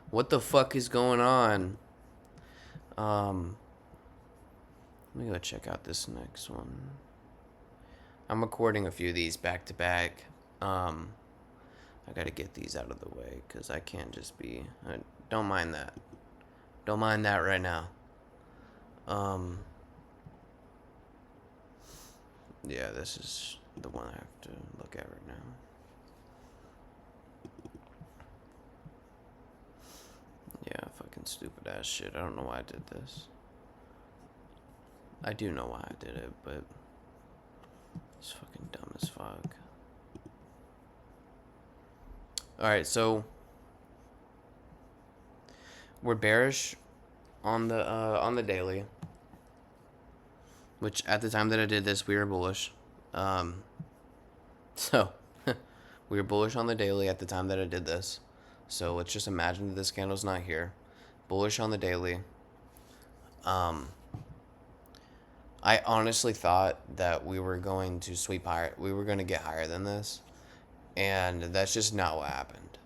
What the fuck is going on? Um, Let me go check out this next one. I'm recording a few of these back to back. I gotta get these out of the way because I can't just be. Don't mind that. Don't mind that right now. Um, yeah, this is the one I have to look at right now. Yeah, fucking stupid ass shit. I don't know why I did this. I do know why I did it, but it's fucking dumb as fuck. Alright, so we're bearish on the daily, which at the time that I did this we were bullish. So we were bullish on the daily at the time that I did this. So let's just imagine that this candle's not here. Bullish on the daily. I honestly thought that we were going to sweep higher. We were going to get higher than this, and that's just not what happened.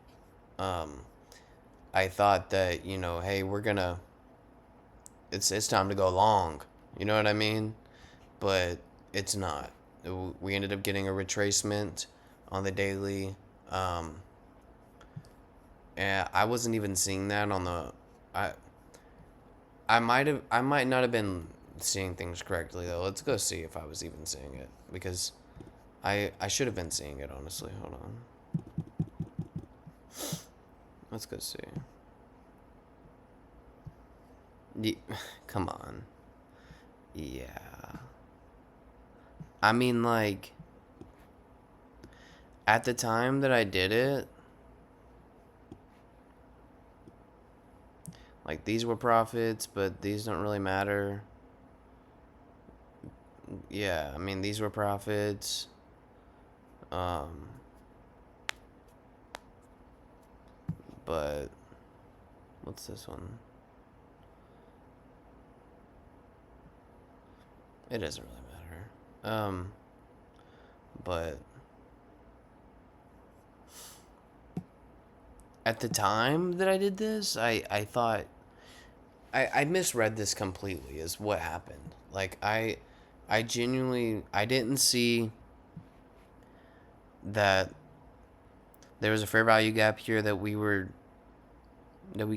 I thought that, hey, we're gonna. It's time to go long. You know what I mean? But it's not. We ended up getting a retracement on the daily. And I wasn't even seeing that on the. I might not have been seeing things correctly though. Let's go see if I was even seeing it because I should have been seeing it honestly. Hold on. Let's go see. Come on. Yeah. I mean, like, at the time that I did it, like, these were profits, but these don't really matter. Yeah, I mean, these were profits. But, what's this one? It doesn't really matter. But at the time that I did this, I thought I misread this completely is what happened. Like I genuinely I didn't see that there was a fair value gap here that we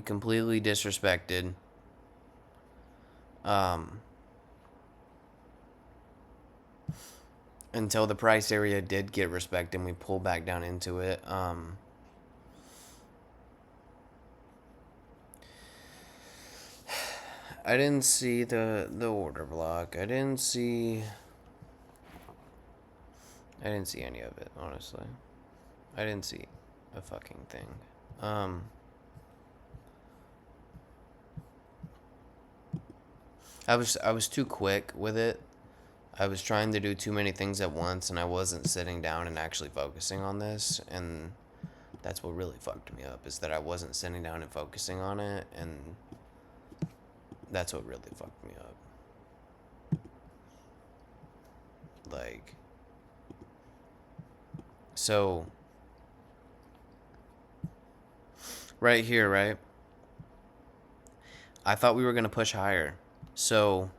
completely disrespected. Until the price area did get respect and we pulled back down into it. I didn't see the order block. I didn't see any of it, honestly. I didn't see a fucking thing. I was too quick with it. I was trying to do too many things at once and I wasn't sitting down and actually focusing on this, and that's what really fucked me up is that I wasn't sitting down and focusing on it, and that's what really fucked me up. Like, so right here, right? I thought we were going to push higher. So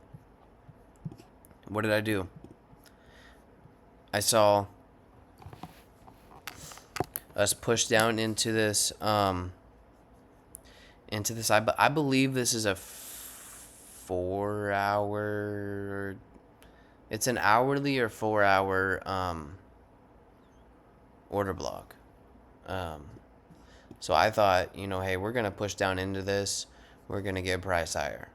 what did I do? I saw us push down into this I believe this is a 4 hour. It's an hourly or 4 hour order block. So I thought, hey, we're gonna push down into this. We're gonna get price higher.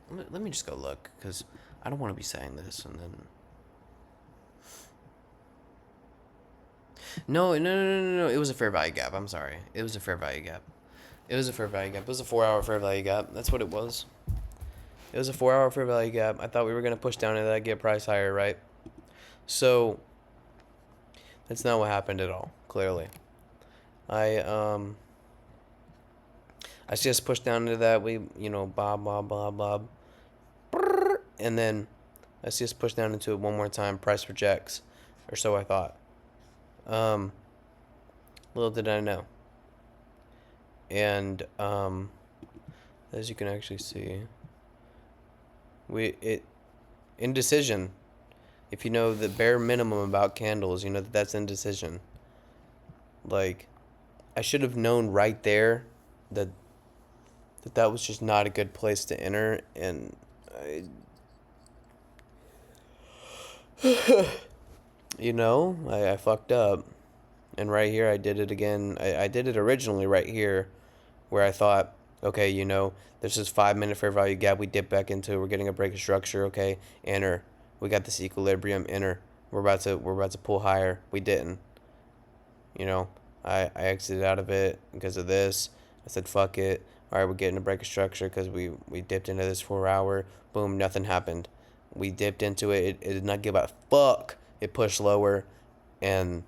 Let me just go look because I don't want to be saying this and then. No. It was a fair value gap. I'm sorry. It was a fair value gap. It was a 4 hour fair value gap. That's what it was. It was a 4 hour fair value gap. I thought we were gonna push down into that, get price higher, right? So that's not what happened at all. Clearly, I just pushed down into that. We bob, and then I just pushed down into it one more time. Price rejects, or so I thought. Little did I know. And as you can actually see, indecision. If you know the bare minimum about candles, you know that that's indecision. Like, I should have known right there that that was just not a good place to enter, and I fucked up. And right here, I did it again. I did it originally right here, where I thought, okay, there's this 5 minute fair value gap. We dip back into. We're getting a break of structure. Okay, enter. We got this equilibrium. Enter. We're about to pull higher. We didn't. You know, I exited out of it because of this. I said, fuck it. All right, we're getting a break of structure because we dipped into this 4 hour. Boom, nothing happened. We dipped into it. It did not give a fuck. It pushed lower, and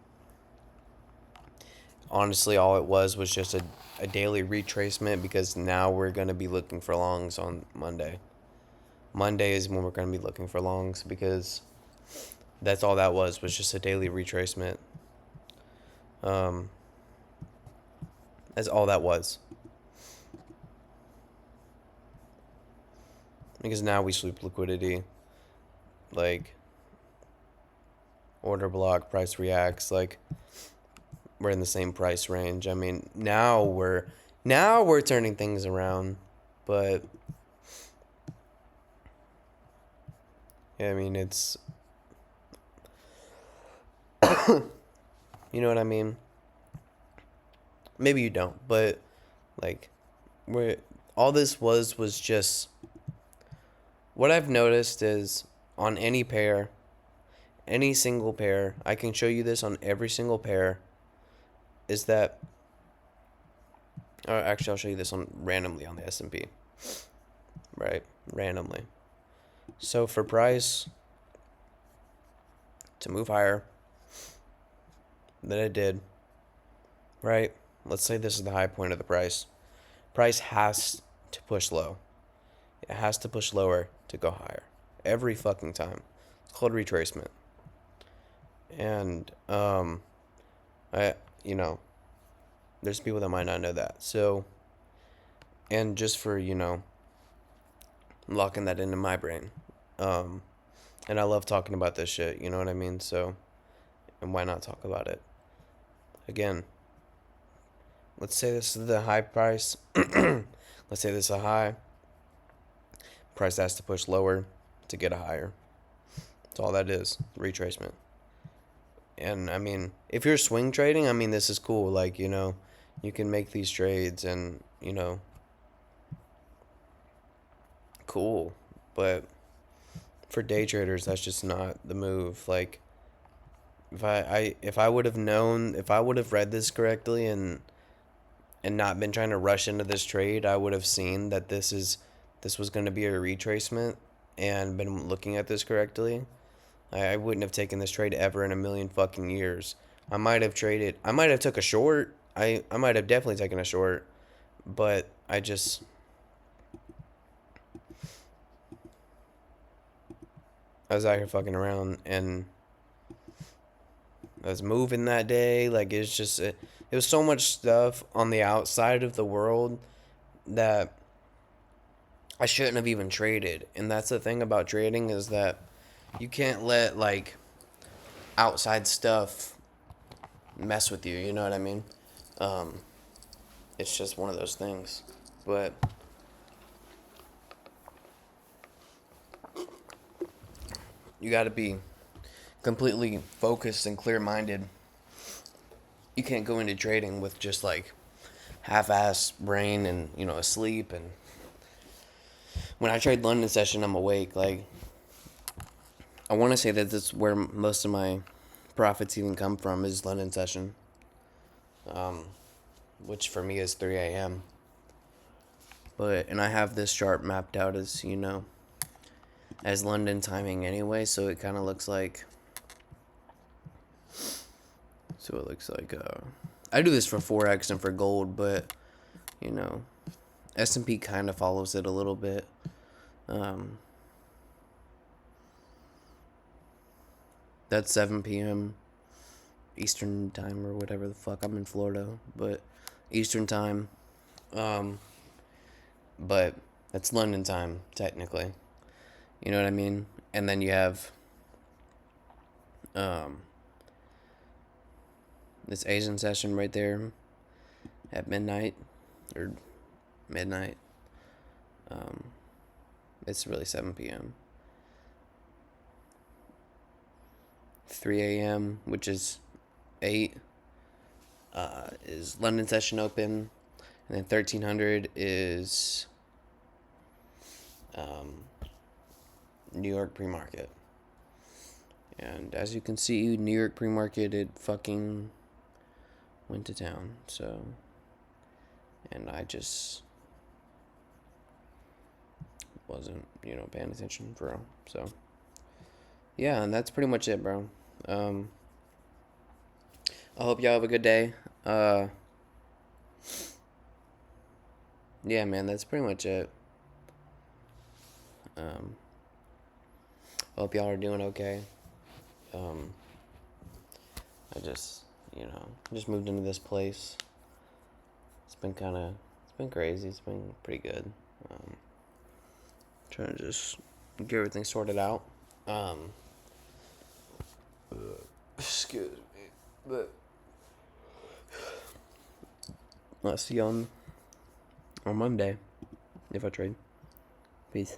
honestly, all it was just a daily retracement, because now we're going to be looking for longs on Monday. Monday is when we're going to be looking for longs, because that's all that was just a daily retracement. That's all that was. Because now we sweep liquidity. Like, order block, price reacts. Like, we're in the same price range. I mean, now we're turning things around. But yeah, I mean, it's, you know what I mean? Maybe you don't, but like, we're all this was just, what I've noticed is, on any pair, any single pair, I can show you this on every single pair, is that, or actually I'll show you this on randomly on the S&P, right? Randomly. So for price to move higher than it did, right? Let's say this is the high point of the price. Price has to push low. It has to push lower to go higher. Every fucking time. It's called retracement. And I there's people that might not know that. So, and just for, locking that into my brain. And I love talking about this shit, you know what I mean? So, and why not talk about it? Again, let's say this is the high price. Let's say this is a high. Price has to push lower to get a higher. That's all that is. Retracement. And I mean, if you're swing trading, I mean, this is cool. Like, you can make these trades and, cool. But for day traders, that's just not the move. Like, if I would have known, if I would have read this correctly and not been trying to rush into this trade, I would have seen that this was going to be a retracement, and been looking at this correctly. I wouldn't have taken this trade ever in a million fucking years. I might have took a short. I might have definitely taken a short, but I was out here fucking around, and I was moving that day. Like, it's just, it was so much stuff on the outside of the world that I shouldn't have even traded. And that's the thing about trading, is that you can't let, like, outside stuff mess with you, you know what I mean? It's just one of those things. But you got to be completely focused and clear-minded. You can't go into trading with just, like, half-ass brain and, asleep. And when I trade London session, I'm awake. Like, I want to say that that's where most of my profits even come from, is London session, which for me is 3 a.m. And I have this chart mapped out as, as London timing anyway, so it kind of looks like, I do this for Forex and for gold, but, S&P kind of follows it a little bit. That's 7 p.m. Eastern time, or whatever the fuck. I'm in Florida, but Eastern time. Um, but it's London time technically. You know what I mean? And then you have um, this Asian session right there at midnight or midnight. Um, it's really 7 p.m. 3 a.m., which is 8, is London session open. And then 1300 is um, New York pre-market. And as you can see, New York pre-market, it fucking went to town. So, and I just wasn't, paying attention for real. So, yeah, and that's pretty much it, bro. I hope y'all have a good day. Yeah, man, that's pretty much it. Um, I hope y'all are doing okay. Um, I just moved into this place. It's been crazy. It's been pretty good. Trying to just get everything sorted out. Um, excuse me, but I'll see you on Monday if I trade. Peace.